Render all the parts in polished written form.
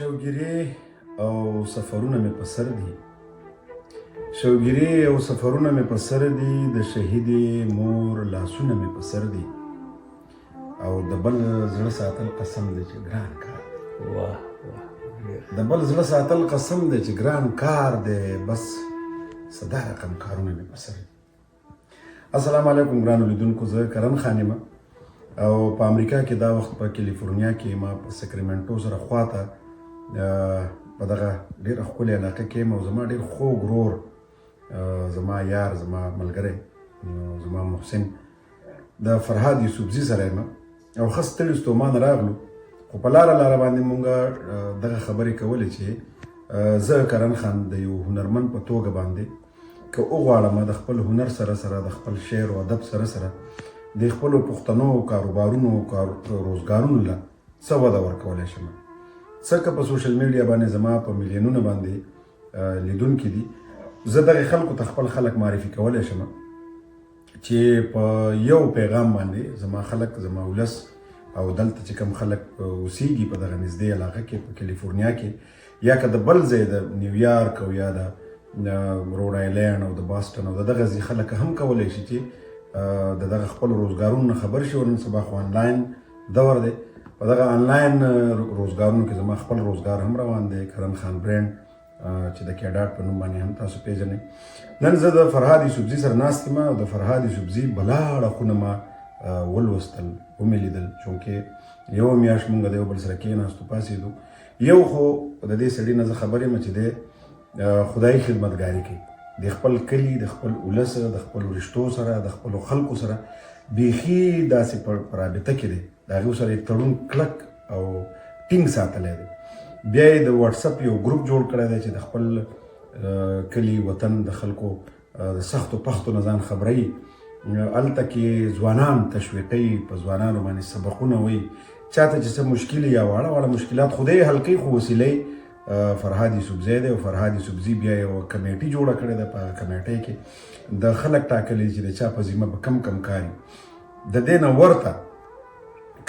شوګیرې او سفرونه مې په سر دي شوګیرې او سفرونه مې په سر دي د شهیدې مور لاسونه مې په سر دي او د بل زړه ساتل قسم دی چې ګران کار دی واه د بل زړه ساتل قسم دی چې ګران کار دی بس صدا رقم کارونه مې په سر دي. السلام علیکم ګرانو لیدونکو، زه کرن خان یم او په امریکا کې دا وخت په کیلیفورنیا کې ما په ساکرامنټو سره خواته په دغه ډېره ښکلې علاقه کې یم او زما ډېر خوږ ورور زما یار زما ملګری زما محسن د فرهاد یوسفزي سره یم او ښه ستړي ستومانه راغلو، خو په لاره باندې مونږ دغه خبرې کولې چې زه کرن خان د یو هنرمند په توګه باندې که وغواړم د خپل هنر سره د خپل شعر او ادب سره د خپلو پښتنو کاروبارونو روزګارونو له څه وده ورکولی شم. څه که په سوشل میډیا باندې زما په میلیونونه باندې لیدونکي دي، زه دغې خلکو ته خپل خلک معرفي کولی شم چې په یو پیغام باندې زما خلک زما ولس او دلته چې کوم خلک اوسیږي په دغه نږدې علاقه کې په کیلیفورنیا کې یا که د بل ځای د نیویارک او یا د روډ آیلینډ او د باستن او دغه ځای خلک هم کولی شي چې د دغه خپل روزګارونو نه خبر شي. نن سبا خو آنلاین دور دی، په دغه آنلاین روزګارونو کې زما خپل روزګار هم روان دی، کرن خان برینډ چې د کیډاټ په نوم باندې هم تاسو پیژنئ. نن زه د فرهاد یوسفزي سره ناست یم او د فرهاد یوسفزي بلا اړخونه ما ولوستل ومې لیدل، چونکې یوه میاشت مونږ د یو بل سره کېناستو پاڅېدو. یو خو د دې سړي نه زه خبر یم چې دی خدایي خدمتګاري کوي، د خپل کلي د خپل ولس د خپلو رشتو سره د خپلو خلکو سره بیخي داسې په رابطه کې دی، د هغې سره یې تړون کلک او ټینګ ساتلی دی. بیا یې د واټساپ یو ګروپ جوړ کړی دی چې د خپل کلي وطن د خلکو د سختو پختو نه ځان خبروي، هلته کې ځوانان تشویقوي، په ځوانانو باندې سبقونه وایي، چاته چې څه مشکل یا واړه مشکلات خدای حل کوي، خو وسیله فرهاد یوسفزی دی او فرهاد یوسفزي بیا یو کمیټي جوړه کړې ده. په کمیټۍ کې د خلک ټاکلي چې د چا په ذمه به کم کاري، د دې نه ورته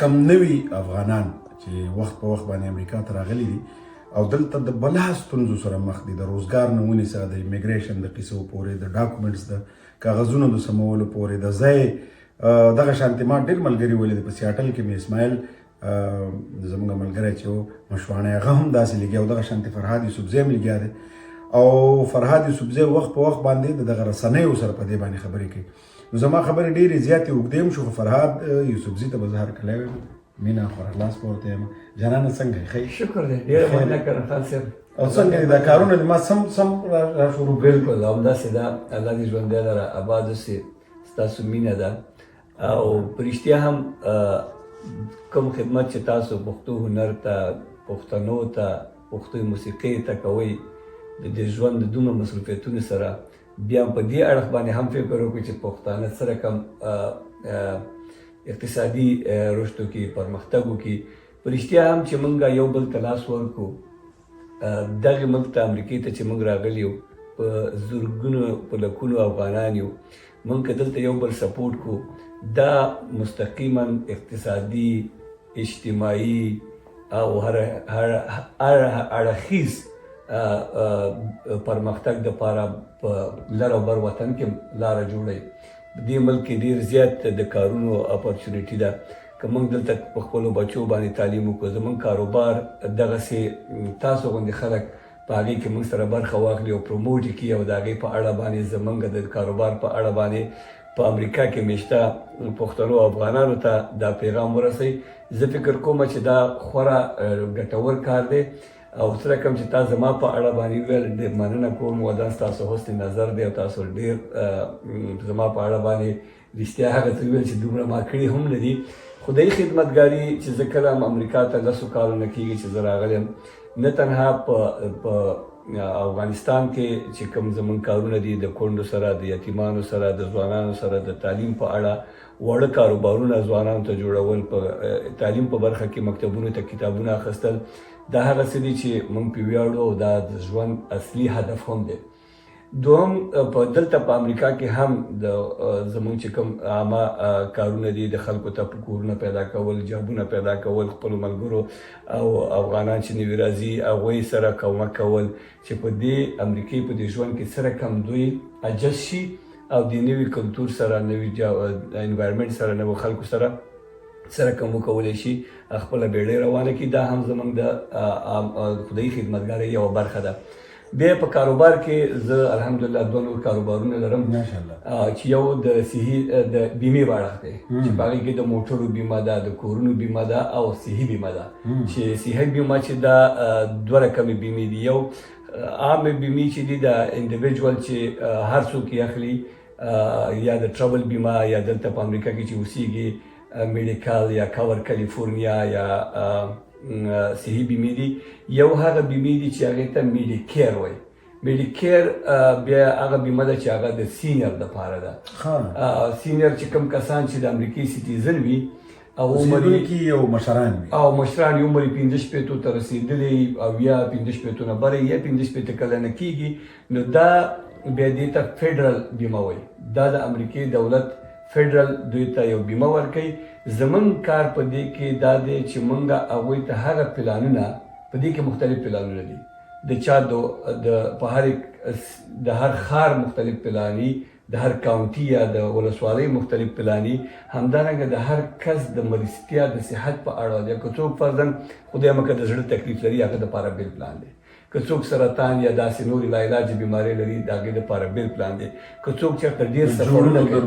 کم نوي افغانان چې وخت په وخت باندې امریکا ته راغلي دي او دلته د بلا ستونزو سره مخ دي، د روزګار نه ونیسه د امیګریشن د قیسو پورې، د ډاکومنټس د کاغذونو د سمولو پورې، د ځای دغه شانتې ما ډېر ملګري ولیدل په سیاټل کې مې اسماعیل زموږ ملګری چې و مشواڼی هغه هم داسې لګیا او دغه شانتې فرهاد یوسفزي هم لګیا دی او فرهاد یوسفزي وخت په وخت باندې د دغه رسنیو سره په دې باندې خبرې کوي. نو زما خبرې ډېرې زیاتې اوږدې هم شو، خو فرهاد یوسفزي ته به زه هرکلی وایم مینه خورلاس پورته یم. جانانه څنګه یې؟ ښه شکر دی، ډېره مننه کرن خان صاحب. او څنګه دي دا کارونه ما سم را شروع کړل؟ بالکل همداسې ده، الله دې ژوندی لره اباد اوسې، ستاسو مینه ده او په رښتیا هم کوم خدمت چې تاسو پښتو هنر ته، پښتنو ته، پښتو موسیقۍ ته کوئ د دې ژوند د دومره مصروفیتونو سره، بیا په دې اړخ باندې هم فکر وکړو چې پښتانه څه رقم اقتصادي رشد وکړي، پرمختګ وکړي. په رښتیا هم چې موږ یو بل ته لاس ورکړو، دغې ملک ته امریکې ته چې موږ راغلي یو په زرګونو په لکونو افغانان یو، موږ که دلته یو بل سپورټ کړو، دا مستقیما اقتصادي، اجتماعي او هر اړخیز پرمختګ دپاره په لر او بر وطن کې لاره جوړوي. دې ملک کې ډېر زیات د کارونو اپرچونیټي ده، که موږ دلته په خپلو بچو باندې تعلیم وکړو، زموږ کاروبار دغسې تاسو غوندې خلک په هغې کې موږ سره برخه واخلي او پروموټ یې کړي او د هغې په اړه باندې زموږ د کاروبار په اړه باندې په امریکا کې میشته پښتنو افغانانو ته دا پیغام ورسوي. زه فکر کوم چې دا خورا ګټور کار دی او څه رقم چې تاسو زما په اړه باندې وویل، ډېر مننه کوم او دا ستاسو حسن نظر دی او تاسو ډېر زما په اړه باندې رښتیا هغه څه وویل چې دومره ما کړي هم نه دي. خدایي خدمتګاري چې زه کله هم امریکا ته 10 کالونه کېږي چې زه راغلی یم، نه تنها په افغانستان کې چې کوم زموږ کارونه دي د کونډو سره، د یتیمانو سره، د ځوانانو سره د تعلیم په اړه واړه کاروبارونه ځوانانو ته جوړول، په تعلیم په برخه کې مکتبونو ته کتابونه اخیستل، دا هغه څه دي چې موږ پې ویاړو او دا د ژوند اصلي هدف هم دی. دوم په دلته په امریکا کې هم د زمونږ چې کوم عامه کارونه دي د خلکو ته کورونه پیدا کول، جابونه پیدا کول، خپلو ملګرو او افغانان چې نوي راځي هغوی سره کومک کول چې په دې امریکې په دې ژوند کې سره کم دوی اجس شي او د نوي کلتور سره، نوي انوایرمنټ سره، نوو خلکو سره کم وکولی شي خپله بیړۍ روانه کړي. دا هم زموږ د خدایي خدمتګارۍ یوه برخه ده. بیا په کاروبار کې زه الحمدلله 2 نور کاروبارونه لرم چې یو د صحي د بیمې اړخ دی چې په هغې کې د موټرو بیمه ده، د کورونو بیمه ده او صحي بیمه ده. چې صحي بیمه چې دا 2 رقمې بیمې دي. یو عامې بیمې چې دي د انډیویجوال چې هر څوک یې اخلي، یا د ټربل بیمه، یا دلته په امریکا کې چې اوسیږي میډیکل یا کور کالیفورنیا یا صحي بیمې دي. یو هغه بیمې دي چې هغې ته میډیکیر وایي. میډیکیر بیا هغه بیمه ده چې هغه د سینیر دپاره ده. سینیر چې کوم کسان چې د امریکې سیټیزن وي او عمر یې مشران یې عمر یې 55 ته رسېدلی او یا 55 نه بره یا 55 کلنه کېږي، نو دا بیا دې ته فیډرل بیمه وایي. دا د امریکې دولت فیډرل دوی ته یو بیمه ورکوي. زمونږ کار په دې کې دا دی چې مونږ هغوی ته هغه پلانونه، په دې کې مختلف پلانونه دي، د چا د هر ښار مختلف پلاني، د هر کاونټي یا د ولسوالۍ مختلف پلاني، همدارنګه د هر کس د مریضتیا د صحت په اړه دی. که څوک فرضاً خدای مکړه د زړه تکلیف لري، هغه دپاره بېل پلان دی. که څوک سرطان یا داسې نورې لاعلاجه بیمارۍ لري، د هغې دپاره بېل پلان دی. که څوک چېرته ډېر سفرونه کوي،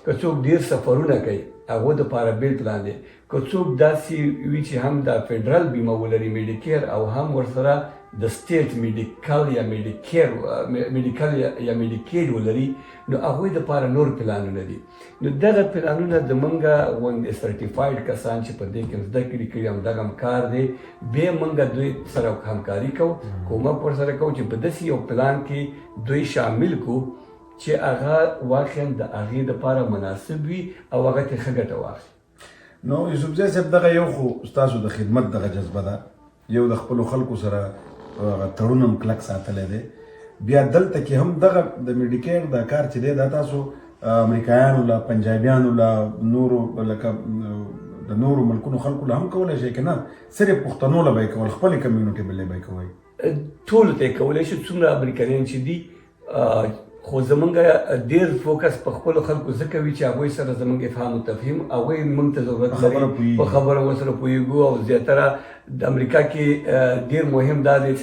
که څوک ډېر سفرونه کوي، هغو دپاره بېل پلان دی. که څوک داسې وي چې هم د فیډرل بیمه ولري میډیکیر او هم ورسره د سټیټ میډیکل یا میډیکیډ ولري، نو هغوی دپاره نور پلانونه دي. نو دغه پلانونه زمونږ غوندې سرټیفاید کسان چې په دې کې زده کړي کړي همدغه هم کار دی. بیا مونږ دوی سره همکاري کوو، کومک ورسره کوو چې په داسې یو پلان کې دوی شامل کړو چې هغه واقعا د هغې دپاره مناسب وي او هغه ترې ښه ګټه واخلي. نو یوسفزی صاحب دغه یو خو ستاسو د خدمت دغه جذبه ده، یو د خپلو خلکو سره تړون هم کلک ساتلی دی. بیا دلته کې هم دغه د میډیکیر دا کار چې دی دا تاسو امریکایانو له، پنجابیانو له، نورو لکه د نورو ملکونو خلکو له هم کولی شئ که نه صرف پښتنو له به یې کول، خپلې کمیونټي بلې به یې کوئ؟ ټولو ته یې کولی شو. څومره امریکایان چې دي، خو زمونږ ډېر فوکس په خپلو خلکو ځکه وي چې هغوی سره زمونږ افهام و تفهیم، هغوی موږ ته ضرورت لري، په خبره ورسره پوهېږو. او زیاتره د امریکا کې ډېر مهم دا دی،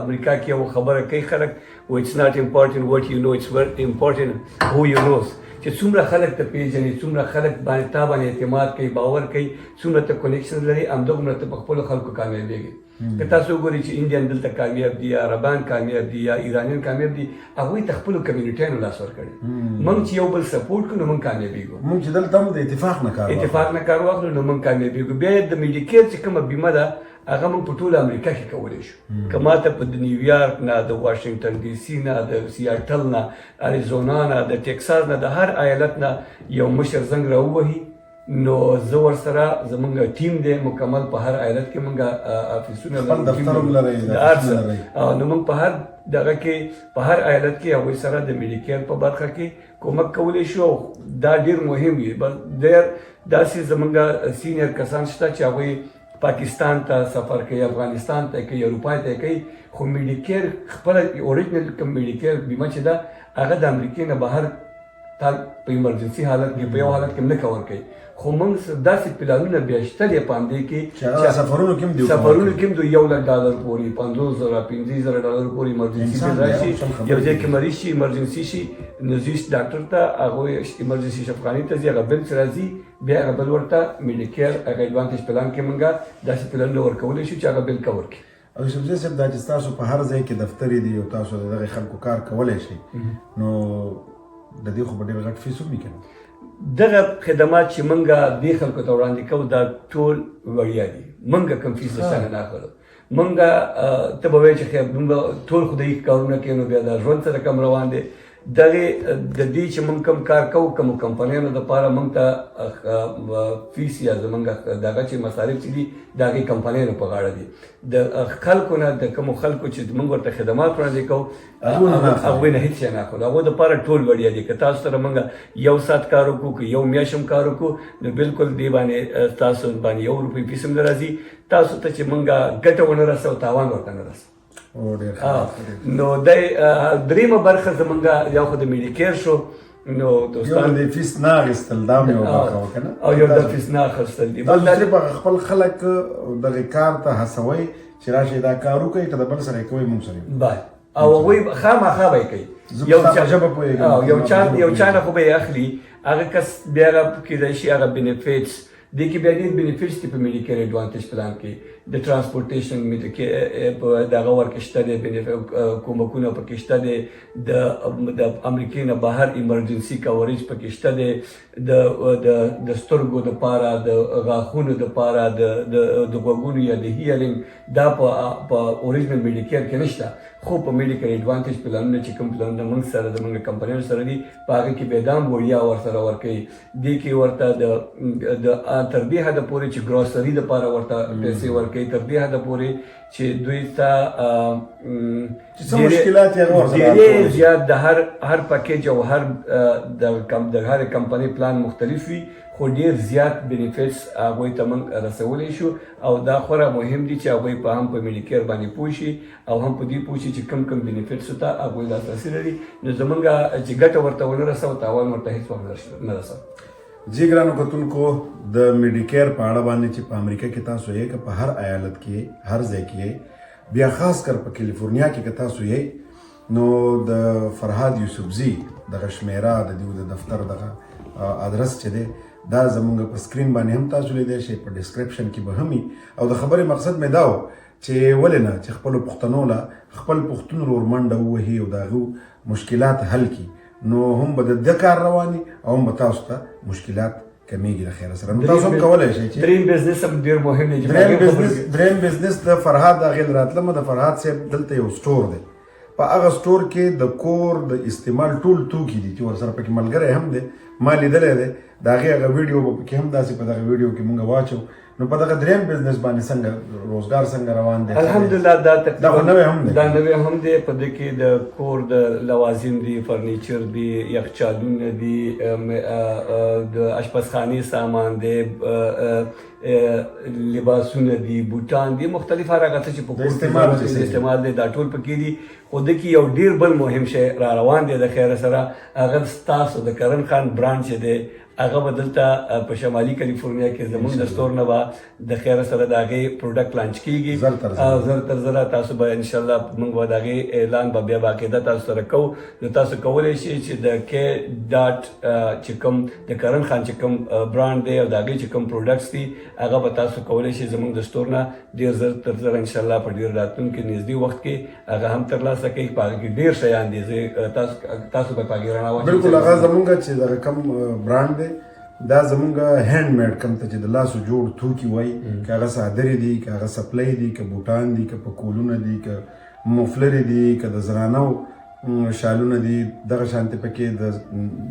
امریکا کې یو خبره کوي خلک، it's not important what you know, it's important who you know. چې څومره خلک ته پېژنې، څومره خلک باندې تا باندې اعتماد کوي، باور کوي، څومره ته کنیکشن لري، همدومره ته په خپلو خلکو کامیابېږي. که تاسو وګورئ چې انډین دلته کامیاب دي، یا عربان کامیاب دي، یا ایرانیان کامیاب دي، هغوی ته خپلو کمیونټیانو لاس ورکړی. موږ چې یو بل سپورټ کړو نو موږ کامیابېږو. موږ چې دلته هم د اتفاق نه کار واخلو نو موږ کامیابېږو. بیا د میډیکیر چې کومه بیمه ده هغه موږ په ټوله امریکا کې کولی شو. که ماته په د نیویارک نه، د واشنګټن ډي سي نه، د سیاټل نه، اریزونا نه، د ټیکساس نه، د هر ایالت نه یو مشر زنګ راووهي، نو زه ورسره زمونږ ټیم دی مکمل، په هر ایالت کې مونږ افیسونه لرو، نو مونږ په هر دغه کې په هر ایالت کې هغوی سره د میډیکیر په برخه کې کومک کولی شو. دا ډېر مهم وي. ډېر داسې زمونږ سینیر کسان شته چې هغوی پاکستان ته سفر کوي، افغانستان ته کوي، اروپا ته کوي، خو میډیکیر خپله اوریجنل کوم میډیکیر بیمه چې ده هغه د امریکې نه بهر په ایمرجنسي حالت کې، په یو حالت کې نه کور کوي. خو موږ داسې پلانونه بیا شته دی په همدې کې چې سفرونو کې هم د $1,00,000 پورې، $50,000 $50,000 پورې ایمرجنسي کې راشي، یو ځای کې مریض شي، ایمرجنسي شي، نو ځي ډاکټر ته، هغوی ایمرجنسي شفاخانې ته ځي، هغه بل چې راځي بیا هغه بل ورته میډیکیر هغه ایډوانټیج پلان کې موږ داسې پلانونه ورکولی شو چې هغه بل کور کړي. او یوسفزی صاحب دا چې تاسو په هر ځای کې دفترې دي او تاسو د دغې خلکو کار کولی شئ، نو د دې خو به ډېر غټ فیس هم وي که نه؟ دغه خدمات چې موږ دې خلکو ته وړاندې کوو دا ټول وړیا دي. موږ کوم فیس له څنګه نه اخلو. موږ ته به وایې چې خیر موږ ټول خدایي کارونه کوي، نو بیا دا ژوند سره کم روان دی. دغه د دې چې موږ کوم کار کوو کوم کمپنیانو دپاره موږ ته فیس یا زموږ دغه چې مصارف چې دي د هغې کمپنیانو په غاړه دي د خلکو نه د کومو خلکو چې موږ ورته خدمات وړاندې کوو هغوی نه هېڅ شی نه اخلو. د هغو دپاره ټول وړیا دي. که تاسو سره موږ یو ساعت کار وکړو که یو میاشت هم کار وکړو نو بالکل دې باندې تاسو باندې 1 روپۍ فیس هم نه راځي. تاسو ته چې موږ ګټه ونه رسوو تاوان ورته نه رسوو. نو د دریمه برخه زمونږ یو خو د میډیکیر شو. نو دوستان د فیس نه اخیستل دا مې وباخه وکنه او یو د فیس نه اخیستل دي. بل دا چې خپل خلک دغه کار ته هڅوي چې راشي دا کار وکړي که د بل سره کوي مونږ سره بای او هغوی خامخا به یې کوي. یو چا نه خو به یې اخلي هغه کس بیا هغه کیدای شي هغه بینیفیټس دې کې بیا ډېر بینیفیټس دي په میډیکیر ایډوانټیج پلان کې. د ټرانسپورټیشن کې دغه ورکې شته دی، کومکونه پکې شته دی، د امریکې نه بهر ایمرجنسي کورېج پکې شته دی، د سترګو دپاره، د غاښونو دپاره، د غوږونو یا د هیرینګ دا په اوریجنل میډیکیر کې نشته. خو په میډیکل ایډوانټیج پلانونه چې کوم پلانونه موږ سره د موږ کمپنیانو سره دي په هغې کې بیا دا هم وړیا ورسره ورکوي. دې کې ورته تر دې حده پورې چې ګروسري دپاره ورته پیسې ورکوي، تر دې حده پورې چې دوی ته ډېرې زیات د هر پکیج او د هر کمپنۍ پلان مختلف وي، خو ډېر زیات بینیفیټس هغوی ته موږ رسولی شو. او دا خورا مهم دي چې هغوی په هم په میډیکیر باندې پوه شي او هم په دې پوه شي چې کم بینیفیټسو ته هغوی لاسرسي لري. نو زموږ چې ګټه ورته ونه رسوو تاوان ورته هېڅ وخت نه رسوو. جی ګرانو کتونکو، د میډیکیر په اړه باندې چې په امریکا کې تاسو یې که په هر ایالت کې هر ځای کې بیا خاص کر په کیلیفورنیا کې که تاسو یې نو د فرهاد یوسفزي دغه شمیره د دیو د دفتر دغه ادرس چې دی دا زمونږ په سکرین باندې هم تاسو لیدلی شئ، په ډسکرپشن کې به هم وي. او د خبرې مقصد مې دا و چې ولې نه چې خپلو پښتنو له خپل پښتون ورور منډه ووهي او د هغو مشکلات حل کړي، نو هم به د کار رواني او هم به تاسو ته مشکلات کمیږي د خیره سره. نو تاسو هم کولی شئ چې دریم بزنس هم ډېر مهم دی. دریم بزنس د فرهاد د هغې راتلمه د فرهاد صاحب دلته یو سټور دی. په هغه سټور کې د کور د استعمال ټول توکي دي چې ورسره پکې ملګری هم دی، ما لیدلی دی. د هغې هغه ویډیو به پکې هم داسې په دغه ویډیو کې مونږ واچو. نو په دغه دریم بزنس باندې څنګه روزګار څنګه روان دی؟ الحمدلله دا خو نوی هم دی. دا نوی هم دی. په دې کې د کور د لوازم دي، فرنیچر دي، یخچالونه دي، د اشپزخانې سامان دی، لباسونه دي، بوټان دي، مختلف هر هغه څه چې په کور کې استعمال دی دا ټول پکې دي. خو د کې یو ډېر بل مهم شی را روان دی د خیره سره، هغه ستاسو د کرن خان برانډ چې دی هغه به دلته په شمالي کالیفورنیا کې زموږ د سټور نه به د خیره سره د هغې پروډکټ لانچ کېږي. زر تر زره تاسو به انشاءالله موږ به د هغې اعلان به بیا باقاعده تاسو سره کوو. نو تاسو کولی شئ چې د کې ډاټ چې کوم د کرن خان چې کوم برانډ دی او د هغې چې کوم پروډکټس دي هغه به تاسو کولی شئ زموږ د سټور نه ډېر زر تر زره انشاءالله په ډېر راتلونکي نږدې وخت کې هغه هم ترلاسه کوي. په هغه کې ډېر شیان دي، تاسو به په هغې رڼا واچوئ. بلکل هغه زموږ چې دغه کوم برانډ دی دا زمونږ هینډ میډ کوم ته چې د لاسو جوړ توکي وایي، که هغه څادرې دي، که هغه سپلی دي، که بوټان دي، که پکولونه دي، که مفلرې دي، که د زنانو شالونه دي، دغه شانتې پکې د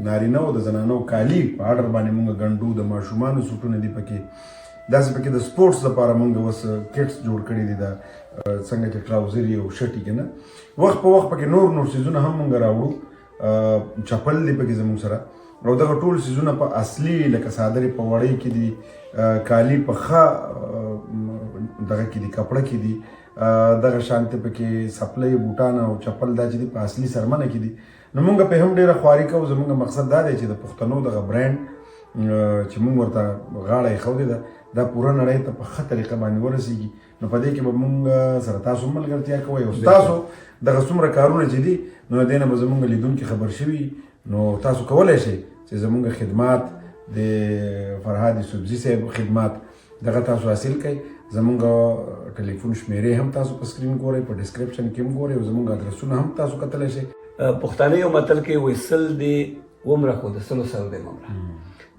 نارینه او د زنانو کالي په اډر باندې مونږ ګنډو، د ماشومانو سوټونه دي پکې، داسې پکې د سپورټس لپاره مونږ اوس کټس جوړ کړي دي، دا څنګه چې ټراوزري او شټي که نه وخت په وخت پکې نور څیزونه هم مونږ راوړو. چپل دی پکې زمونږ سره او دغه ټول څیزونه په اصلي لکه څادرې په وړۍ کې دي، کالي په ښه دغه کې دي کپړه کې دي، دغه شانتې پکې سپلی بوټان او چپل دا چې دي په اصلي سرمنه کې دي. نو مونږ په هم ډېره خواري کوو. زمونږ مقصد دا دی چې د پښتنو دغه برانډ چې مونږ ورته غاړه ایښودې ده دا پوره نړۍ ته په ښه طریقه باندې ورسېږي. نو په دې کې به مونږ سره تاسو هم ملګرتیا کوئ او تاسو دغه څومره کارونه چې دي نو د دې نه به زمونږ لیدونکي خبر شوي. نو تاسو کولی شئ چې زمونږ خدمات د فرهاد یوسفزي صاحب خدمات دغه تاسو حاصل کړئ. زمونږ ټلیفون شمیرې هم تاسو په سکرین ګورئ، په ډسکرپشن کې هم ګورئ او زمونږ ادرسونه هم تاسو کتلی شئ. پښتانه یو متل کې وایي سل دی ومره خو د سلو سر دی ممره.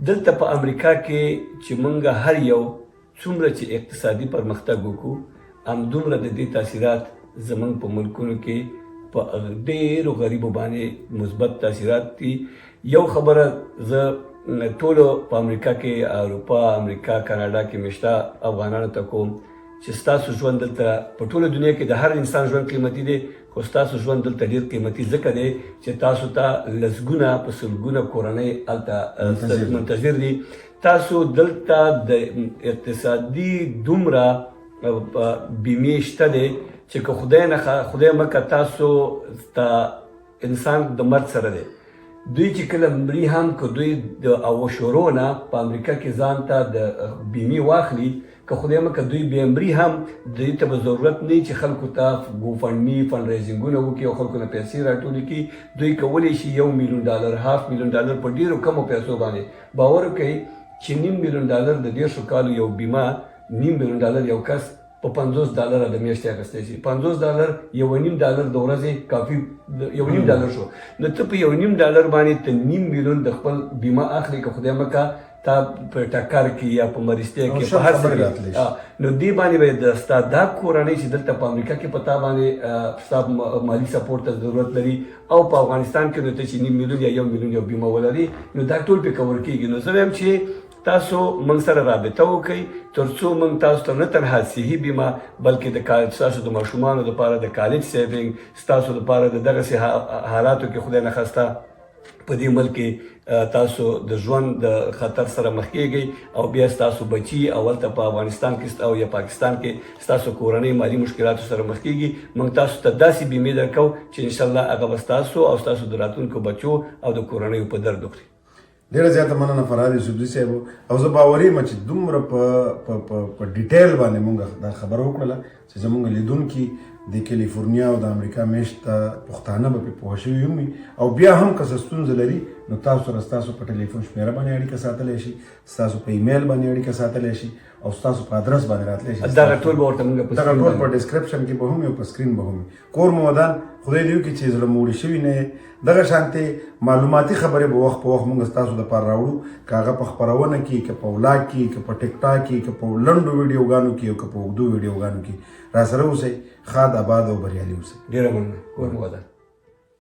دلته په امریکا کې چې مونږ هر یو څومره چې اقتصادي پرمختګ وکړو همدومره د دې تاثیرات زمونږ په ملکونو کې په ډېرو غریبو باندې مثبت تاثیرات دي. یو خبره زه ټولو په امریکا کې اروپا امریکا کاناډا کې مشته افغانانو ته کوم چې ستاسو ژوند دلته په ټوله دنیا کې د هر انسان ژوند قیمتي دی خو ستاسو ژوند دلته ډېر قیمتي ځکه دی چې تاسو ته لسګونه په سلګونه کورنۍ هلته منتظر دي. تاسو دلته د اقتصادي دومره بیمې شته دی چې که خدای مکه تاسو ته انسان د مرګ سره دی. دوی چې کله مري هم که دوی د اوشورو نه په امریکا کې ځان ته د بیمې واخلي که خدای مکه دوی بیا مري هم دوی ته به ضرورت نه چې خلکو ته ګوفنډمي فنډ ریزینګونه وکړي او خلکو نه پیسې راټولې کړي. دوی کولی شي $1,000,000 $500,000 په ډېرو کمو پیسو باندې باور وکړئ چې $500,000 د 10 کالو یو بیمه $500,000 یو کس په $50 د میاشتې اخیستی شي. $50 $1.5 د ورځې کافي $1.5 شو. نو ته په $1.5 باندې ته $500,000 د خپل بیمه اخلي که خدای مکه تا په ټکر کې یا په مرستیا کې په هر څه کې نو دې باندې به ستا دا کورنۍ چې دلته په امریکا کې په تا باندې ستا مالي سپورټ ته ضرورت لري او په افغانستان کې نو ته چې $500,000 یا $1,000,000 یو بیمه ولري نو دا ټول پې کور کېږي. نو زه وایم چې تاسو موږ سره رابطه وکړئ تر څو موږ تاسو ته نه تنها صحي بیمه بلکې ستاسو د ماشومانو دپاره د کالج سیوینګ ستاسو دپاره د دغسې حالاتو کې خدای نخواسته په دې ملک کې تاسو د ژوند د خطر سره مخ کېږئ او بیا ستاسو بچي اولته په افغانستان کې او یا پاکستان کې ستاسو کورنۍ مالي مشکلاتو سره مخ کېږي. موږ تاسو ته داسې بیمې درکوو چې انشاءالله هغه به ستاسو او ستاسو د راتلونکو بچو او د کورنیو په درد وکړي. ډیره زیاته مننه فرهاد یوسفزي صاحب او زه باوري یم چې دومره په ډیټیل باندې موږ دا خبره وکړله چې زموږ لیدونکي د کیلیفورنیا او د امریکا میشته پښتانه به پرې پوه شوي وي او بیا هم که څه ستونزه لري نو تاسو سره ستاسو په ټلیفون شمیره باندې اړیکه ساتلی شي ستاسو په ایمیل باندې اړیکه ساتلی شي او ستاسو په ادرس باندې راتلی شي. دغه ټول به ورته موږ دغه ټول په ډسکرپشن کې به هم او په سکرین به هم کور مو ودان خدای دې وکړي چې زړه موړي شوي نه دغه شانتې معلوماتي خبرې به وخت په وخت موږ ستاسو دپاره راوړو که هغه په خپرونه کې که په ولاګ کې که په ټیک ټاک کې که په لنډو ویډیوګانو کې او که په اوږدو ویډیوګانو کې را سره اوسئ. ښاد آباد او بریالي اوسئ. ډېره مننه. کور مو ودان.